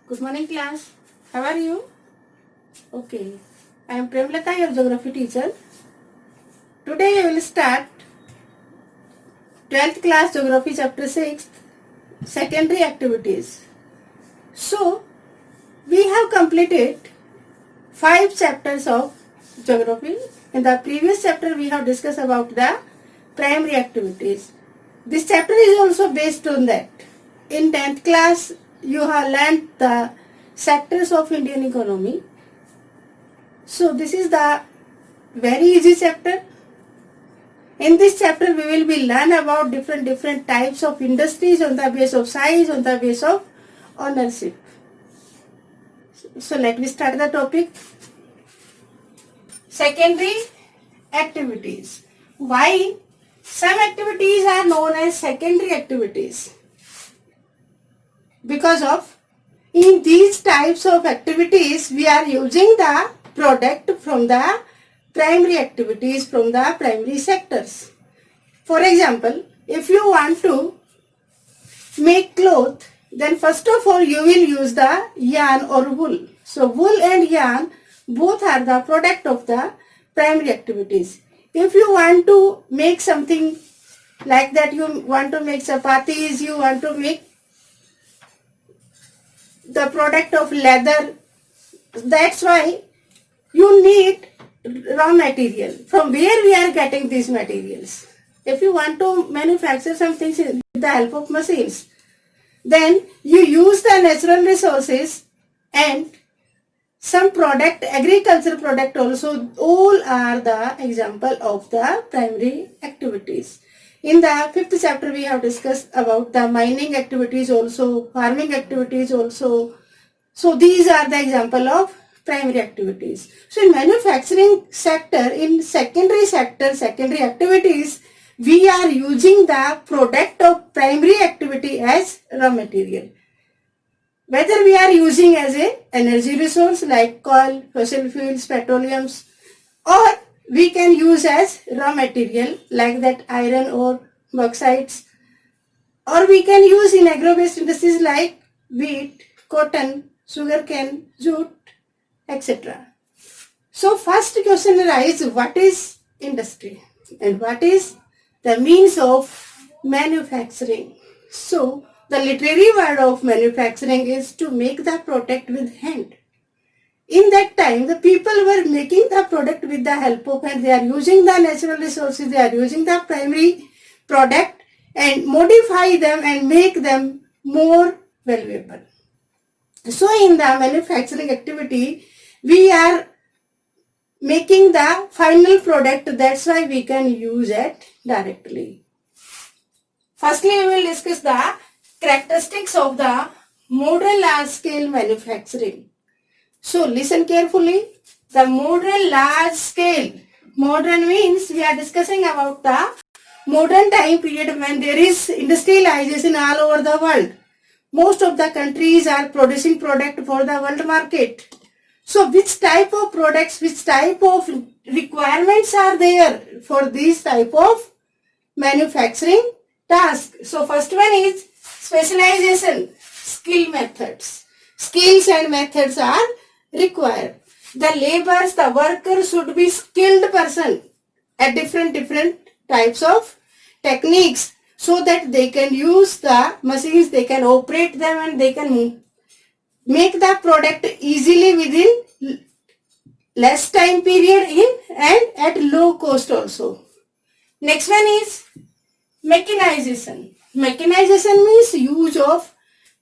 Good morning class. How are you? Okay. I am Premlata, your geography teacher. Today I will start 12th class geography chapter 6 secondary activities. So we have completed 5 chapters of geography. In the previous chapter we have discussed about the primary activities. This chapter is also based on that. In 10th class you have learnt the sectors of Indian economy. So this is the very easy chapter. In this chapter we will be learn about different types of industries on the base of size, on the base of ownership. So let me start the topic. Secondary activities. Why some activities are known as secondary activities? Because of in these types of activities we are using the product from the primary activities, from the primary sectors. For example, if you want to make cloth, then first of all you will use the yarn or wool. So wool and yarn both are the product of the primary activities. If you want to make something like that, you want to make chapatis, you want to make the product of leather, that's why you need raw material. From where we are getting these materials? If you want to manufacture some things with the help of machines, then you use the natural resources and some product, agriculture product also, all are the example of the primary activities. In the 5th chapter we have discussed about the mining activities also, farming activities also. So these are the example of primary activities. So in manufacturing sector, in secondary sector, secondary activities, we are using the product of primary activity as raw material. Whether we are using as a energy resource like coal, fossil fuels, petroleums, or we can use as raw material like that iron ore, bauxites, or we can use in agro-based industries like wheat, cotton, sugarcane, jute, etc. So first question arises, what is industry and what is the means of manufacturing? So the literary word of manufacturing is to make the product with hand. In that time, the people were making the product with the help of hand. They are using the natural resources, they are using the primary product and modify them and make them more valuable. So in the manufacturing activity, we are making the final product, that's why we can use it directly. Firstly, we will discuss the characteristics of the modern large scale manufacturing. So listen carefully. The modern large scale. Modern means we are discussing about the modern time period when there is industrialization all over the world. Most of the countries are producing product for the world market. So which type of products, which type of requirements are there for this type of manufacturing task? So first one is specialization, skill methods. Skills and methods are required. The laborers, the workers should be skilled person at different types of techniques so that they can use the machines, they can operate them and they can make the product easily within less time period and at low cost also. Next one is mechanization. Mechanization means use of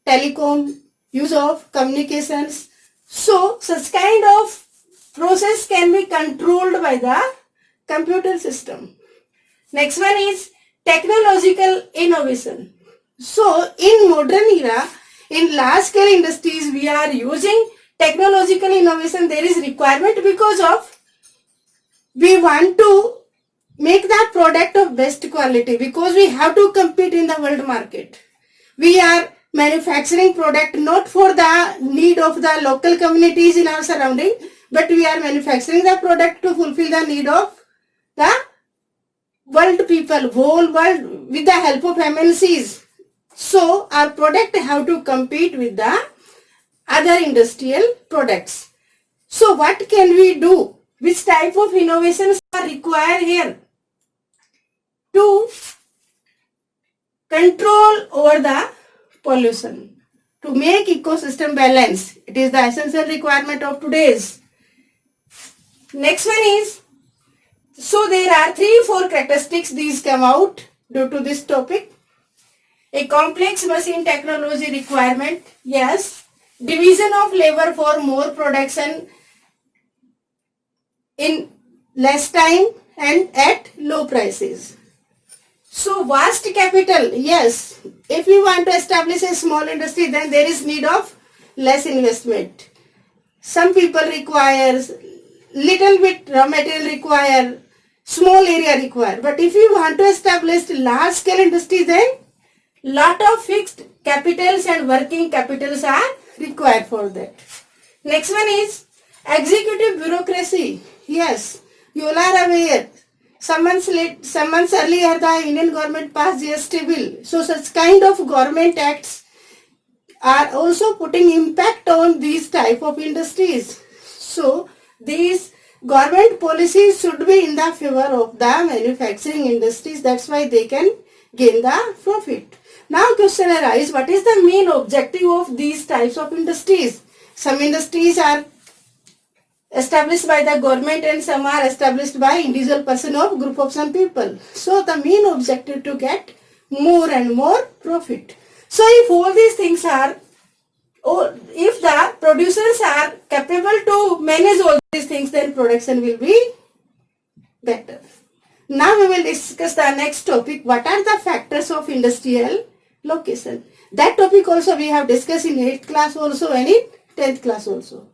telecom, use of communications. So such kind of process can be controlled by the computer system. Next one is technological innovation. So in modern era, in large scale industries, we are using technological innovation. There is requirement because of we want to make the product of best quality because we have to compete in the world market. We are manufacturing product not for the need of the local communities in our surrounding, but we are manufacturing the product to fulfill the need of the world people, whole world with the help of MNCs. So our product have to compete with the other industrial products. So what can we do? Which type of innovations are required here to control over the pollution, to make ecosystem balance? It is the essential requirement of today's. Next one is, so there are 3-4 characteristics these come out due to this topic. A complex machine technology requirement, yes. Division of labor for more production in less time and at low prices. So vast capital, yes. If you want to establish a small industry, then there is need of less investment. Some people requires little bit raw material require, small area require. But if you want to establish large scale industry, then lot of fixed capitals and working capitals are required for that. Next one is executive bureaucracy. Yes, you all are aware. Some months earlier the Indian government passed GST bill. So such kind of government acts are also putting impact on these type of industries. So these government policies should be in the favor of the manufacturing industries. That's why they can gain the profit. Now question arises, what is the main objective of these types of industries? Some industries are established by the government and some are established by individual person or group of some people. So the main objective to get more and more profit. So if all these things are, or if the producers are capable to manage all these things, then production will be better. Now we will discuss the next topic. What are the factors of industrial location? That topic also we have discussed in 8th class also and in 10th class also.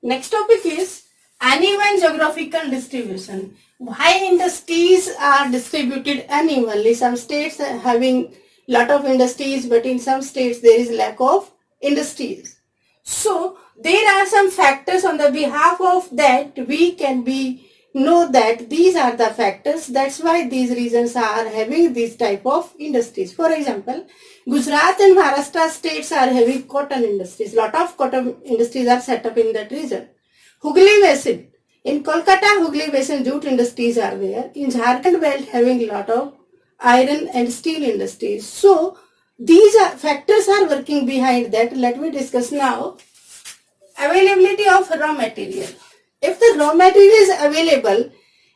Next topic is uneven geographical distribution. Why industries are distributed unevenly? Some states are having lot of industries, but in some states there is lack of industries. So there are some factors on the behalf of that we can be know that these are the factors. That's why these regions are having these type of industries. For example, Gujarat and Maharashtra states are having cotton industries. Lot of cotton industries are set up in that region. Hooghly Basin. In Kolkata, Hooghly Basin jute industries are there. In Jharkhand belt having lot of iron and steel industries. So these are factors are working behind that. Let me discuss now. Availability of raw material. If the raw material is available,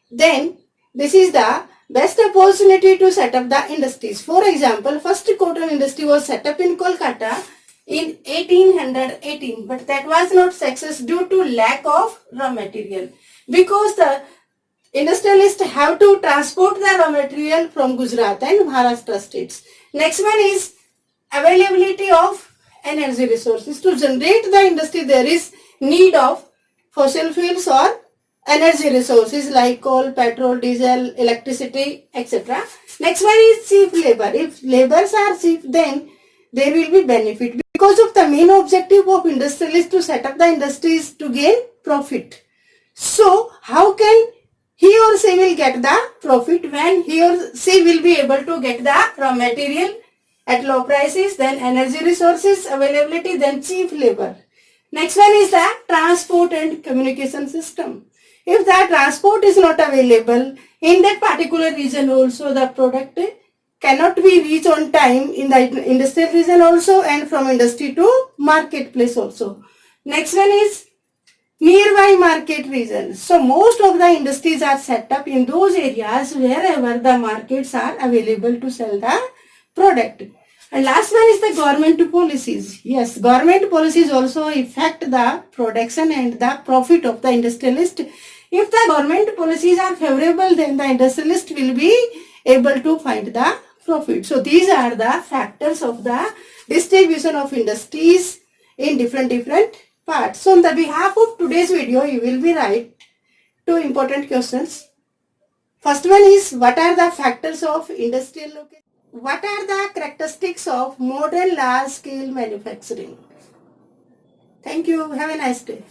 then this is the best opportunity to set up the industries. For example, first cotton industry was set up in Kolkata in 1818, but that was not success due to lack of raw material, because the industrialists have to transport the raw material from Gujarat and Maharashtra states. Next one is availability of energy resources. To generate the industry, there is need of fossil fuels or energy resources like coal, petrol, diesel, electricity, etc. Next one is cheap labor. If labors are cheap, then there will be benefit, because of the main objective of industrialists to set up the industries to gain profit. So how can he or she will get the profit? When he or she will be able to get the raw material at low prices, then energy resources availability, then cheap labor. Next one is the transport and communication system. If the transport is not available in that particular region also, the product cannot be reached on time in the industrial region also, and from industry to marketplace also. Next one is nearby market regions. So most of the industries are set up in those areas wherever the markets are available to sell the product. And last one is the government policies. Yes, government policies also affect the production and the profit of the industrialist. If the government policies are favorable, then the industrialist will be able to find the profit. So these are the factors of the distribution of industries in different parts. So on the behalf of today's video, you will be write two important questions. First one is, what are the factors of industrial location? What are the characteristics of modern large scale manufacturing? Thank you. Have a nice day.